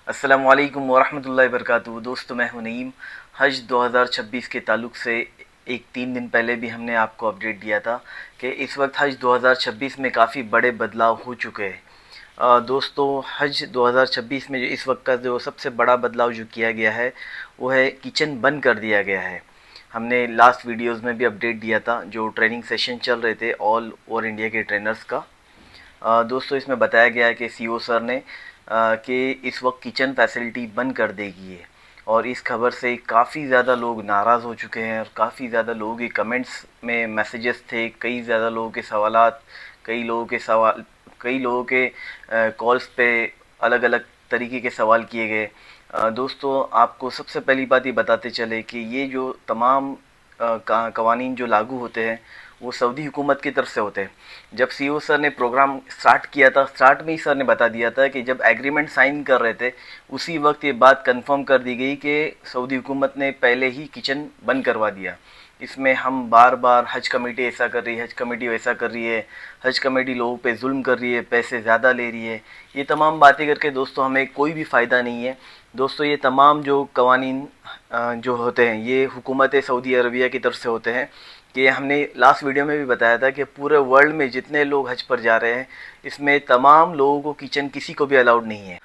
अस्सलामुअलैकुम वरहमतुल्लाहि वबरकातुहू। दोस्तों, मैं हूं नईम। हज 2026 के ताल्लुक़ से 3 दिन पहले भी हमने आपको अपडेट दिया था कि इस वक्त हज 2026 में काफ़ी बड़े बदलाव हो चुके हैं। दोस्तों, हज 2026 में जो इस वक्त का जो सबसे बड़ा बदलाव जो किया गया है वो है किचन बंद कर दिया गया है। हमने लास्ट वीडियोज़ में भी अपडेट दिया था, जो ट्रेनिंग सेशन चल रहे थे ऑल ओवर इंडिया के ट्रेनर्स का। दोस्तों, इसमें बताया गया है कि सीईओ सर ने कि इस वक्त किचन फैसिलिटी बंद कर देगी है। और इस खबर से काफ़ी ज़्यादा लोग नाराज़ हो चुके हैं और काफ़ी ज़्यादा लोगों के कमेंट्स में मैसेजेस थे, कई ज़्यादा लोगों के सवालात, कई लोगों के कॉल्स पे अलग अलग तरीके के सवाल किए गए। दोस्तों, आपको सबसे पहली बात ये बताते चले कि ये जो तमाम कवानीन जो लागू होते हैं वो सऊदी हुकूमत की तरफ से होते हैं। जब सीईओ सर ने प्रोग्राम स्टार्ट किया था, स्टार्ट में ही सर ने बता दिया था कि जब एग्रीमेंट साइन कर रहे थे उसी वक्त ये बात कंफर्म कर दी गई कि सऊदी हुकूमत ने पहले ही किचन बंद करवा दिया। इसमें हम बार बार हज कमेटी ऐसा कर रही है, हज कमेटी वैसा कर रही है, हज कमेटी लोगों पे जुल्म कर रही है, पैसे ज़्यादा ले रही है, ये तमाम बातें करके दोस्तों हमें कोई भी फ़ायदा नहीं है। दोस्तों, ये तमाम जो कवानीन जो होते हैं ये हुकूमत सऊदी अरबिया की तरफ से होते हैं। कि हमने लास्ट वीडियो में भी बताया था कि पूरे वर्ल्ड में जितने लोग हज पर जा रहे हैं इसमें तमाम लोगों को किचन किसी को भी अलाउड नहीं है।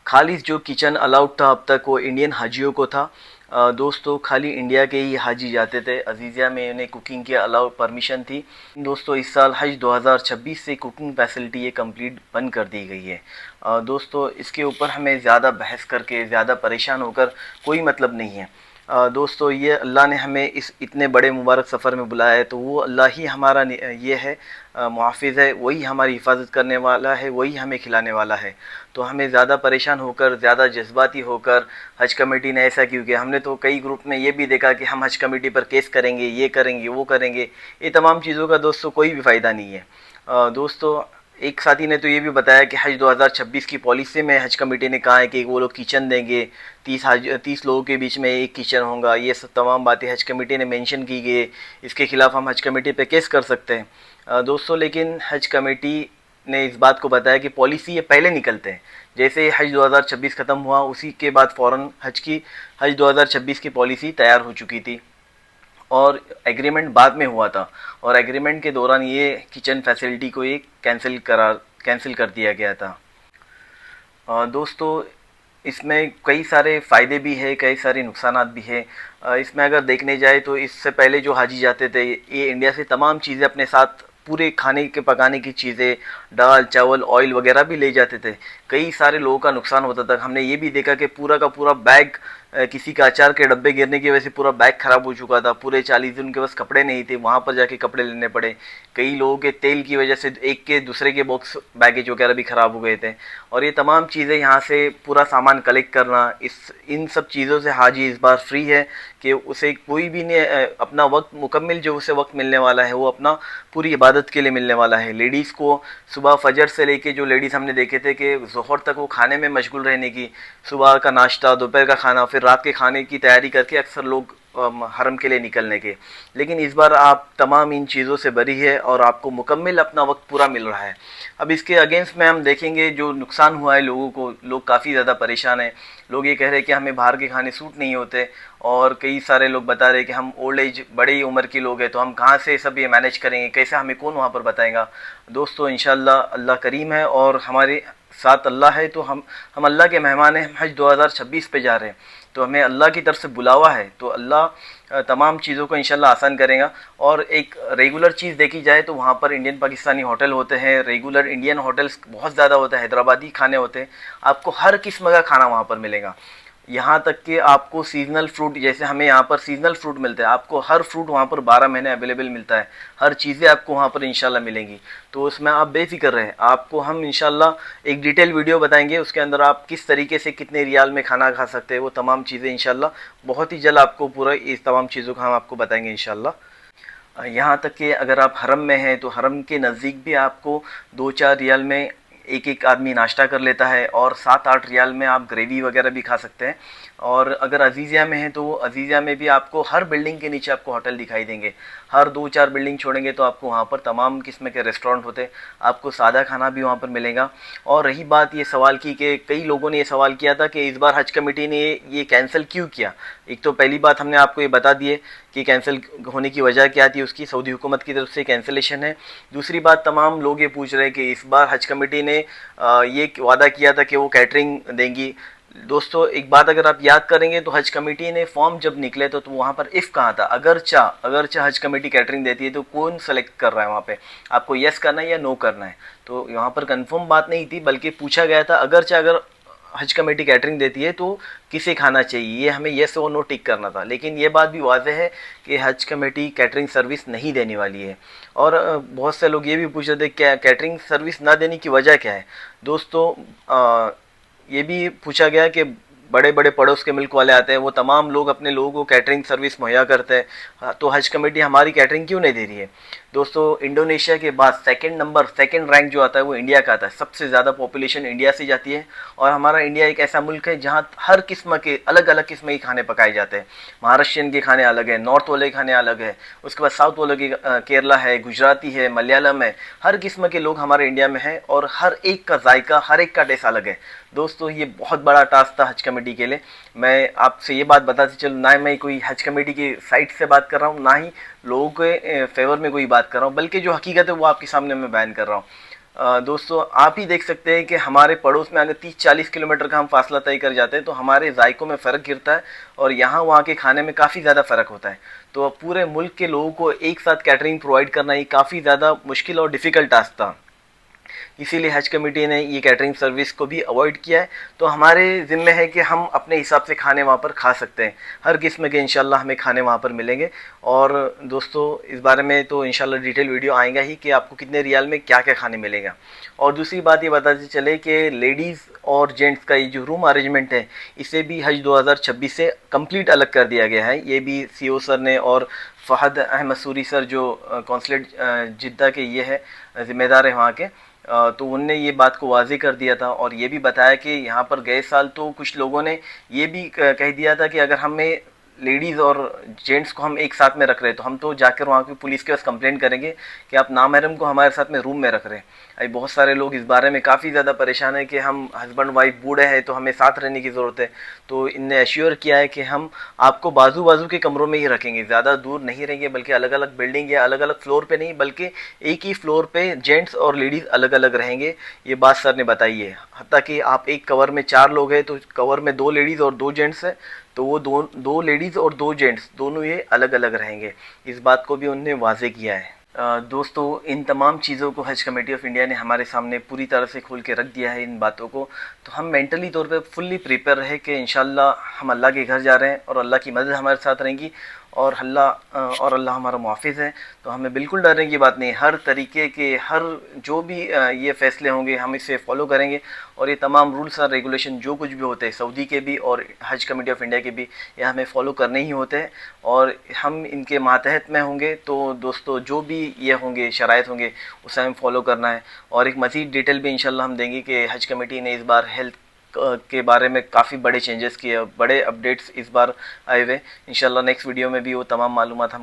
खाली जो किचन अलाउड था अब तक वो इंडियन हाजियों को था। दोस्तों, खाली इंडिया के ही हाजी जाते थे। अजीज़िया में उन्हें कुकिंग की अलाउ परमिशन थी। दोस्तों, इस साल हज 2026 से कुकिंग फैसिलिटी ये कंप्लीट बंद कर दी गई है। दोस्तों, इसके ऊपर हमें ज़्यादा बहस करके ज़्यादा परेशान होकर कोई मतलब नहीं है। दोस्तों, ये अल्लाह ने हमें इस इतने बड़े मुबारक सफ़र में बुलाया है तो वो अल्लाह ही हमारा ये है मुहाफ़िज़ है, वही हमारी हिफाजत करने वाला है, वही हमें खिलाने वाला है। तो हमें ज़्यादा परेशान होकर, ज़्यादा जज्बाती होकर हज कमेटी ने ऐसा क्यों किया, हमने तो कई ग्रुप में ये भी देखा कि हम हज कमेटी पर केस करेंगे, ये करेंगे, वो करेंगे। ये तमाम चीज़ों का दोस्तों कोई भी फ़ायदा नहीं है। दोस्तों, एक साथी ने तो ये भी बताया कि हज 2026 की पॉलिसी में हज कमेटी ने कहा है कि वो लोग किचन देंगे, 30 लोगों के बीच में एक किचन होगा। ये सब तमाम बातें हज कमेटी ने मेंशन की गई है। इसके ख़िलाफ़ हम हज कमेटी पे केस कर सकते हैं। दोस्तों, लेकिन हज कमेटी ने इस बात को बताया कि पॉलिसी ये पहले निकलते हैं। जैसे हज 2026 ख़त्म हुआ उसी के बाद फ़ौरन हज 2026 की पॉलिसी तैयार हो चुकी थी और एग्रीमेंट बाद में हुआ था। और एग्रीमेंट के दौरान ये किचन फैसिलिटी को एक कैंसिल कर दिया गया था। दोस्तों, इसमें कई सारे फ़ायदे भी है, कई सारे नुकसानात भी है। इसमें अगर देखने जाए तो इससे पहले जो हाजी जाते थे ये इंडिया से तमाम चीज़ें अपने साथ, पूरे खाने के पकाने की चीज़ें, दाल चावल ऑयल वगैरह भी ले जाते थे। कई सारे लोगों का नुकसान होता था। हमने ये भी देखा कि पूरा का पूरा बैग, किसी का अचार के डब्बे गिरने की वजह से पूरा बैग ख़राब हो चुका था। पूरे 40 दिन उनके पास कपड़े नहीं थे, वहाँ पर जाके कपड़े लेने पड़े। कई लोगों के तेल की वजह से एक के दूसरे के बॉक्स बैगेज वगैरह भी ख़राब हो गए थे। और ये तमाम चीज़ें यहाँ से पूरा सामान कलेक्ट करना, इन सब चीज़ों से हाजी इस बार फ्री है कि उसे कोई भी ने अपना वक्त मुकम्मल जो उसे वक्त मिलने वाला है वो अपना पूरी इबादत के लिए मिलने वाला है। लेडीज़ को सुबह फजर से लेके, जो लेडीज़ हमने देखे थे कि ज़ोहर तक वो खाने में मशगूल रहने की, सुबह का नाश्ता, दोपहर का खाना, फिर रात के खाने की तैयारी करके अक्सर लोग हरम के लिए निकलने के। लेकिन इस बार आप तमाम इन चीज़ों से बरी है और आपको मुकम्मल अपना वक्त पूरा मिल रहा है। अब इसके अगेंस्ट में हम देखेंगे जो नुकसान हुआ है लोगों को, लोग काफ़ी ज़्यादा परेशान हैं। लोग ये कह रहे हैं कि हमें बाहर के खाने सूट नहीं होते और कई सारे लोग बता रहे हैं कि हम ओल्ड एज, बड़ी उम्र के लोग हैं तो हम कहाँ से सब ये मैनेज करेंगे, कैसे, हमें कौन वहाँ पर बताएगा। दोस्तों, इंशाल्लाह अल्लाह करीम है और हमारे साथ अल्लाह है। तो हम अल्लाह के मेहमान हैं। हम हज 2026 पे जा रहे हैं तो हमें अल्लाह की तरफ से बुलावा है, तो अल्लाह तमाम चीज़ों को इंशाल्लाह आसान करेगा। और एक रेगुलर चीज़ देखी जाए तो वहाँ पर इंडियन पाकिस्तानी होटल होते हैं, रेगुलर इंडियन होटल्स बहुत ज़्यादा होते हैं, हैदराबादी खाने होते हैं। आपको हर किस्म का खाना वहाँ पर मिलेगा। यहाँ तक कि आपको सीजनल फ्रूट, जैसे हमें यहाँ पर सीजनल फ्रूट मिलते हैं, आपको हर फ्रूट वहाँ पर 12 महीने अवेलेबल मिलता है। हर चीज़ें आपको वहाँ पर इंशाल्लाह मिलेंगी। तो उसमें आप बेफिक्र रहें, आपको हम इंशाल्लाह एक डिटेल वीडियो बताएंगे, उसके अंदर आप किस तरीके से कितने रियाल में खाना खा सकते हैं वो तमाम चीज़ें इंशाल्लाह बहुत ही जल्द आपको पूरा इस तमाम चीज़ों का हम आपको बताएंगे इंशाल्लाह। यहाँ तक कि अगर आप हरम में हैं तो हरम के नज़दीक भी आपको 2-4 रियाल में एक एक आदमी नाश्ता कर लेता है और 7-8 रियाल में आप ग्रेवी वगैरह भी खा सकते हैं। और अगर अजीज़िया में है तो अजीज़िया में भी आपको हर बिल्डिंग के नीचे आपको होटल दिखाई देंगे। हर 2-4 बिल्डिंग छोड़ेंगे तो आपको वहाँ पर तमाम किस्म के रेस्टोरेंट होते हैं, आपको सादा खाना भी वहाँ पर मिलेगा। और रही बात ये सवाल की कि कई लोगों ने ये सवाल किया था कि इस बार हज कमेटी ने ये कैंसिल क्यों किया। एक तो पहली बात हमने आपको ये बता दी है कि कैंसिल होने की वजह क्या थी, उसकी सऊदी हुकूमत की तरफ से कैंसिलेशन है। दूसरी बात, तमाम लोग ये पूछ रहे हैं कि इस बार हज कमेटी ने ये वादा किया था कि वो कैटरिंग देंगी। दोस्तों एक बात अगर आप याद करेंगे तो हज कमेटी ने फॉर्म जब निकले तो वहाँ पर इफ़ कहा था, अगर हज कमेटी कैटरिंग देती है तो कौन सेलेक्ट कर रहा है वहाँ पे, आपको येस करना है या नो करना है। तो यहाँ पर कंफर्म बात नहीं थी, बल्कि पूछा गया था अगर हज कमेटी कैटरिंग देती है तो किसे खाना चाहिए, ये हमें येस और नो टिक करना था। लेकिन ये बात भी वाज़ेह है कि हज कमेटी कैटरिंग सर्विस नहीं देने वाली है। और बहुत से लोग ये भी पूछ रहे थे क्या कैटरिंग सर्विस ना देने की वजह क्या है। दोस्तों ये भी पूछा गया कि बड़े बड़े पड़ोस के मुल्क वाले आते हैं, वो तमाम लोग अपने लोगों को कैटरिंग सर्विस मुहैया करते हैं, तो हज कमेटी हमारी कैटरिंग क्यों नहीं दे रही है। दोस्तों इंडोनेशिया के बाद सेकंड रैंक जो आता है वो इंडिया का आता है। सबसे ज़्यादा पॉपुलेशन इंडिया से जाती है और हमारा इंडिया एक ऐसा मुल्क है जहाँ हर किस्म के अलग अलग किस्म के खाने पकाए जाते हैं। महाराष्ट्रियन के खाने अलग है, नॉर्थ वाले खाने अलग है, उसके बाद साउथ वाले के केरला है, गुजराती है, मलयालम है, हर किस्म के लोग हमारे इंडिया में हैं और हर एक का जायका, हर एक का टेस्ट अलग है। दोस्तों ये बहुत बड़ा टास्क था हज कमेटी के लिए। मैं आपसे ये बात बताते चलूँ, ना मैं कोई हज कमेटी की साइट से बात कर रहा हूँ, ना ही लोगों के फेवर में कोई बात कर रहा हूँ, बल्कि जो हकीकत है वो आपके सामने मैं बयान कर रहा हूँ। दोस्तों आप ही देख सकते हैं कि हमारे पड़ोस में अगर 30-40 किलोमीटर का हम फासला तय कर जाते हैं तो हमारे जायकों में फ़र्क गिरता है और यहाँ वहाँ के खाने में काफ़ी ज़्यादा फ़र्क होता है। तो पूरे मुल्क के लोगों को एक साथ कैटरिंग प्रोवाइड करना ये काफ़ी ज़्यादा मुश्किल और डिफ़िकल्ट टास्क था। इसीलिए हज कमेटी ने ये कैटरिंग सर्विस को भी अवॉइड किया है। तो हमारे ज़िम्मे है कि हम अपने हिसाब से खाने वहाँ पर खा सकते हैं, हर किस्म के इंशाल्लाह हमें खाने वहाँ पर मिलेंगे। और दोस्तों इस बारे में तो इंशाल्लाह डिटेल वीडियो आएगा ही कि आपको कितने रियाल में क्या क्या खाने मिलेगा। और दूसरी बात ये बताते चले कि लेडीज़ और जेंट्स का ये जो रूम अरेंजमेंट है इसे भी हज 2026 से कंप्लीट अलग कर दिया गया है। ये भी सीओ सर ने और फ़हद अहमद सूरी सर जो कौंसलेट जिद्दा के ये है ज़िम्मेदार है वहाँ के, तो उनने ये बात को वाज़ेह कर दिया था और ये भी बताया कि यहाँ पर गए साल तो कुछ लोगों ने ये भी कह दिया था कि अगर हमें लेडीज़ और जेंट्स को हम एक साथ में रख रहे हैं तो हम तो जाकर वहाँ की पुलिस के पास कंप्लेंट करेंगे कि आप नामहरम को हमारे साथ में रूम में रख रहे हैं। अभी बहुत सारे लोग इस बारे में काफ़ी ज़्यादा परेशान है कि हम हस्बैंड वाइफ बूढ़े हैं तो हमें साथ रहने की ज़रूरत है। तो इनने एश्योर किया है कि हम आपको बाजू बाजू के कमरों में ही रखेंगे, ज़्यादा दूर नहीं रहेंगे, बल्कि अलग अलग बिल्डिंग या अलग अलग फ्लोर पे नहीं, बल्कि एक ही फ्लोर पे जेंट्स और लेडीज़ अलग अलग रहेंगे। ये बात सर ने बताई है। हत्ता कि आप एक कवर में 4 लोग हैं तो कवर में 2 लेडीज़ और 2 जेंट्स है, तो वो दो लेडीज़ और 2 जेंट्स दोनों ये अलग अलग रहेंगे। इस बात को भी उन्होंने वाज़ेह किया है। दोस्तों इन तमाम चीज़ों को हज कमेटी ऑफ इंडिया ने हमारे सामने पूरी तरह से खोल के रख दिया है इन बातों को। तो हम मेंटली तौर पे फुल्ली प्रिपेयर रहे कि इंशाल्लाह हम अल्लाह के घर जा रहे हैं और अल्लाह की मदद हमारे साथ रहेंगी और अल्लाह हमारा मुहाफ़िज़ है। तो हमें बिल्कुल डरने की बात नहीं, हर तरीके के हर जो भी ये फ़ैसले होंगे हम इसे फॉलो करेंगे और ये तमाम रूल्स और रेगुलेशन जो कुछ भी होते हैं सऊदी के भी और हज कमेटी ऑफ इंडिया के भी, ये हमें फ़ॉलो करने ही होते हैं और हम इनके मातहत में होंगे। तो दोस्तों जो भी ये होंगे शराइत होंगे उसे हमें फ़ॉलो करना है। और एक मज़ीद डिटेल भी इंशाल्लाह हम देंगे कि हज कमेटी ने इस बार हेल्थ के बारे में काफ़ी बड़े चेंजेस किए, बड़े अपडेट्स इस बार आए हुए। इंशाल्लाह नेक्स्ट वीडियो में भी वो तमाम मालूमात हम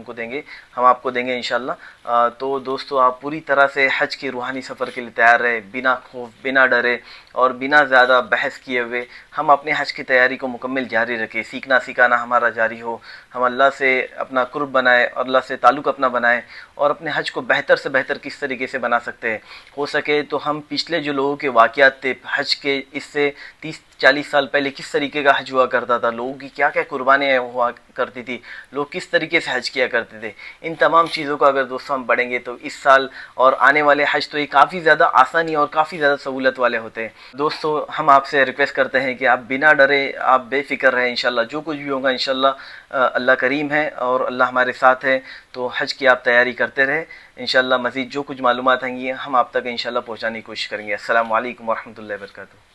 आपको देंगे इंशाल्लाह। तो दोस्तों आप पूरी तरह से हज के रूहानी सफ़र के लिए तैयार रहे, बिना खौफ, बिना डरे और बिना ज़्यादा बहस किए हुए हम अपने हज की तैयारी को मुकम्मल जारी रखें। सीखना सिखाना हमारा जारी हो, हम अल्लाह से अपना कुर्ब बनाएं, अल्लाह से ताल्लुक़ अपना बनाएं और अपने हज को बेहतर से बेहतर किस तरीके से बना सकते हैं। हो सके तो हम पिछले जो लोगों के वाक़यात थे हज के, इससे 30-40 साल पहले किस तरीके का हज हुआ करता था, लोगों की क्या क्या कुर्बानियाँ हुआ करती थी, लोग किस तरीके से हज किया करते थे, इन तमाम चीज़ों को अगर दोस्तों हम पढ़ेंगे तो इस साल और आने वाले हज तो ये काफ़ी ज़्यादा आसानी और काफ़ी ज़्यादा सहूलत वाले होते हैं। दोस्तों हम आपसे रिक्वेस्ट करते हैं कि आप बिना डरे, आप बेफ़िक्र रहें। इंशाल्लाह जो कुछ भी होगा इंशाल्लाह अल्लाह करीम है और अल्लाह हमारे साथ है। तो हज की आप तैयारी करते रहें। इंशाल्लाह मज़ीद जो कुछ मालूमात आएंगी हम आप तक इंशाल्लाह पहुँचाने की कोशिश करेंगे। अस्सलामु अलैकुम वरहमतुल्लाहि वबरकातुहू।